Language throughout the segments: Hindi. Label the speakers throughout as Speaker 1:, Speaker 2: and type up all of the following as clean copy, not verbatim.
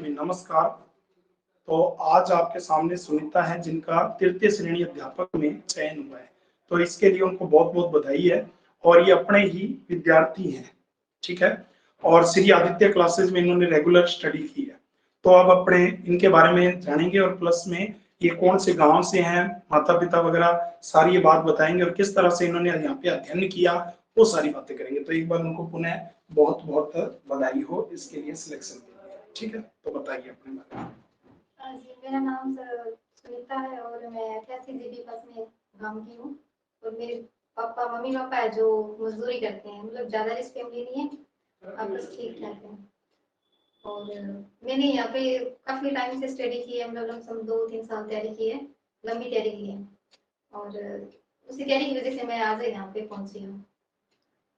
Speaker 1: जी नमस्कार। तो आज आपके सामने सुनीता है जिनका तृतीय श्रेणी अध्यापक में चयन हुआ है, तो इसके लिए उनको बहुत बहुत बधाई है। और ये अपने ही विद्यार्थी हैं, ठीक है। और श्री आदित्य क्लासेस में इन्होंने रेगुलर स्टडी की है। तो अब अपने इनके बारे में जानेंगे और प्लस में ये कौन से गांव से हैं, माता पिता वगैरह सारी ये बात बताएंगे और किस तरह से इन्होंने यहाँ पे अध्ययन किया, वो सारी बातें करेंगे। तो एक बार उनको पुनः बहुत बहुत बधाई हो इसके लिए सिलेक्शन के लिए, ठीक है। तो बताइए अपने बारे में।
Speaker 2: जी, मेरा नाम सुनीता है और मैं 88 जीबी बस में गाँव की हूँ। और मेरे मम्मी पापा है जो मजदूरी करते हैं, मतलब ज़्यादा रिच फैमिली नहीं है, आप बस ठीक ठाक है। और मैंने यहाँ पे काफ़ी टाइम से स्टडी की है, मतलब लमसम 2-3 साल तैयारी की है, लंबी तैयारी की है। और उसी तैयारी की वजह से मैं आज यहाँ पे पहुँची हूँ।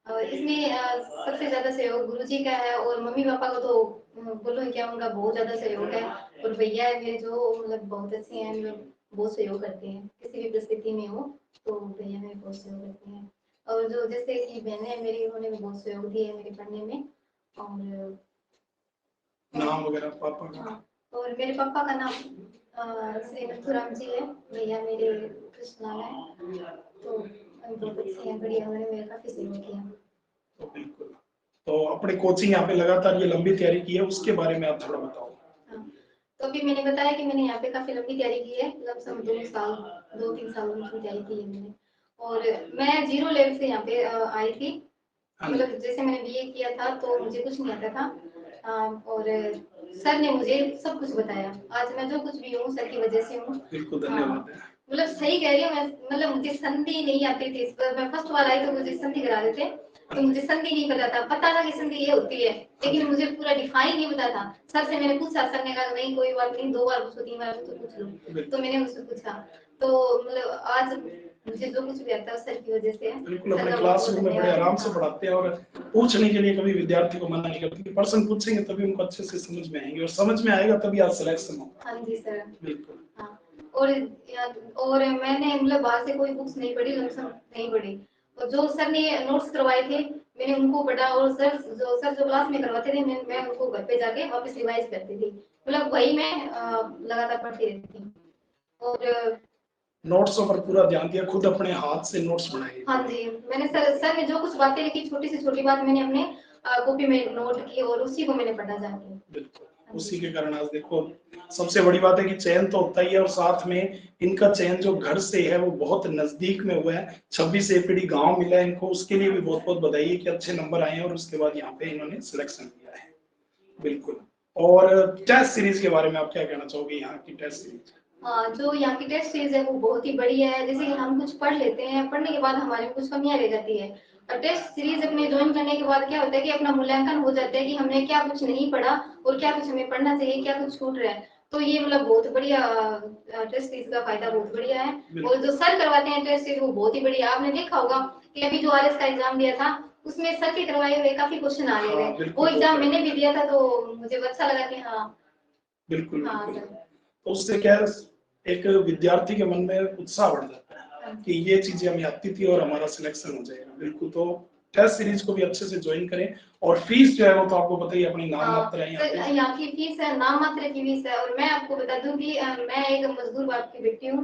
Speaker 2: इसमें सबसे ज़्यादा सहयोग गुरुजी का है और मम्मी पापा को तो बोलो क्या, उनका बहुत ज़्यादा सहयोग है। और भैया है मेरे जो मतलब बहुत अच्छे हैं, मतलब बहुत सहयोग करते हैं, किसी भी परिस्थिति में हो तो भैया मेरे बहुत सहयोग करते हैं। और जो जैसे कि बहनें हैं मेरी, उन्होंने भी बहुत सहयोग दिया है मेरे पढ़ने में। और
Speaker 1: नाम वगैरह पापा का?
Speaker 2: हाँ, और मेरे पापा का नाम श्री नथुराम जी है, भैया मेरे कृष्णा है। तो बहुत अच्छे हैं, बढ़िया, उन्होंने मेरा काफ़ी सहयोग किया।
Speaker 1: तो बिल्कुल। तो अपनी कोचिंग यहाँ पे लगातार ये लंबी तैयारी की है, उसके बारे में आप थोड़ा बताओ।
Speaker 2: हाँ, तो अभी मैंने बताया कि मैंने यहाँ पे काफी लंबी तैयारी की है, लमसम 2-3 साल की तैयारी की है मैंने। और मैं 0 लेवल से यहाँ पे आई थी, मतलब जैसे मैंने बीए किया था तो मुझे कुछ नहीं आता था। और सर ने मुझे सब कुछ बताया, आज मैं जो कुछ भी हूँ सर की वजह से हूँ।
Speaker 1: बिल्कुल, धन्यवाद।
Speaker 2: मतलब सही कह रही हूँ मैं, मतलब मुझे संधि नहीं आती थी। मैं फर्स्ट बार आई तो मुझे संधि करा रहे थे, तो मुझे संधि नहीं पता था कि संधि ये होती है, लेकिन मुझे पूरा डिफाइन नहीं पता था। सर से मैंने पूछा, सर ने कहा नहीं कोई बात नहीं, 2 बार पूछो 3 बार पूछो, पूछ लो। तो मैंने उससे पूछा, तो मतलब आज मुझे जो कुछ भी आता है सर की वजह से है।
Speaker 1: बिल्कुल, अपने क्लासरूम में बड़े आराम से पढ़ाते हैं और पूछने के लिए कभी विद्यार्थी को मना नहीं करते। प्रश्न पूछेंगे तभी उनको अच्छे से समझ में आएंगे और समझ में आएगा तभी आज सिलेक्शन होगा।
Speaker 2: हाँ जी सर,
Speaker 1: बिल्कुल।
Speaker 2: हाँ। और मैंने मतलब बाहर से कोई बुक्स नहीं पढ़ी, लमसम नहीं पढ़ी। और जो सर ने नोट्स करवाए थे मैंने उनको पढ़ा, और सर जो क्लास में करवाते थे मैं उनको घर पे जाके वापस रिवाइज करती थी, मतलब वही मैं लगातार पढ़ती रहती थी। और
Speaker 1: नोट्सों पर पूरा ध्यान दिया, खुद अपने हाथ से नोट्स बनाए।
Speaker 2: हाँ जी, मैंने सर ने जो कुछ बातें लिखी, छोटी से छोटी बात मैंने अपने कॉपी में नोट की और उसी को मैंने पढ़ा जाके। बिल्कुल,
Speaker 1: उसी के कारण आज देखो सबसे बड़ी बात है कि चयन तो होता ही है और साथ में इनका चयन जो घर से है वो बहुत नजदीक में हुआ है। 26 एपीडी गांव मिला है इनको, उसके लिए भी बहुत बहुत बधाई है कि अच्छे नंबर आए हैं और उसके बाद यहाँ पे इन्होंने सिलेक्शन किया है। बिल्कुल। और टेस्ट सीरीज के बारे में आप क्या कहना चाहोगे? यहाँ की टेस्ट सीरीज,
Speaker 2: हाँ, जो यहाँ की टेस्ट सीरीज है वो बहुत ही बढ़िया है। जैसे कि हम कुछ पढ़ लेते हैं, पढ़ने के बाद हमारे में कुछ कमियां रह जाती है, और टेस्ट सीरीज अपने ज्वाइन करने के बाद क्या होता है कि अपना मूल्यांकन हो जाता है कि हमने क्या कुछ नहीं पढ़ा और क्या कुछ हमें पढ़ना चाहिए, क्या कुछ छूट रहा है। तो ये मतलब बहुत बढ़िया, टेस्ट सीरीज का फायदा बहुत बढ़िया है। और जो सर करवाते हैं टेस्ट सीरीज वो बहुत ही बढ़िया। आपने देखा होगा कि अभी जो आरएस का एग्जाम दिया था उसमें सर के करवाए हुए काफी क्वेश्चन आ गए थे। वो एग्जाम मैंने भी दिया था तो मुझे अच्छा लगा कि हाँ
Speaker 1: बिल्कुल
Speaker 2: हाँ
Speaker 1: बिल्कुल।
Speaker 2: सर।
Speaker 1: तो उससे क्या है, एक विद्यार्थी के मन में उत्साह बढ़ जाता है कि ये चीजें हमें आती थी और हमारा सिलेक्शन हो जाएगा। बिल्कुल। तो टेस्ट सीरीज को भी अच्छे से ज्वाइन करें। और फीस जो है वो तो आपको पता ही है, अपनी नाम मात्र है
Speaker 2: यहाँ की फीस है, नाम मात्र की फीस है। और मैं आपको बता दूं कि मैं एक मजदूर बाप की बेटी हूँ,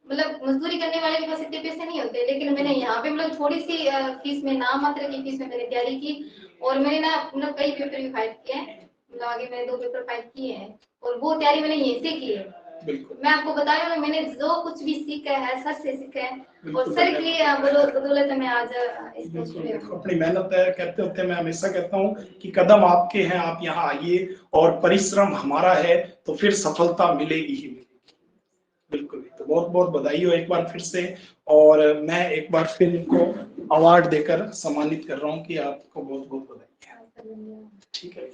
Speaker 2: मतलब मजदूरी करने वाले के पास इतने पैसे नहीं होते, लेकिन मैंने यहाँ पे मतलब थोड़ी सी फीस में, नाम मात्र की फीस में मैंने तैयारी की। और मैंने ना मतलब कई पेपर भी फाइट किए हैं, मतलब आगे मैंने 2 पेपर फाइट किए हैं और वो तैयारी मैंने यहीं से की है। मैं आपको बता रही हूँ मैंने जो कुछ भी सीखा है सर से सीखा है, और सर की बदौलत मैं आज इस पोस्ट पे हूँ।
Speaker 1: अपनी मेहनत है, कहते होते हैं, मैं हमेशा कहता हूँ कि कदम आपके हैं, आप यहाँ आइए और परिश्रम हमारा है तो फिर सफलता मिलेगी ही मिलेगी। बिल्कुल। तो बहुत बहुत बधाई हो एक बार फिर से। और मैं एक बार फिर इनको अवार्ड देकर सम्मानित कर रहा हूँ कि आपको बहुत बहुत बधाई है। ठीक है।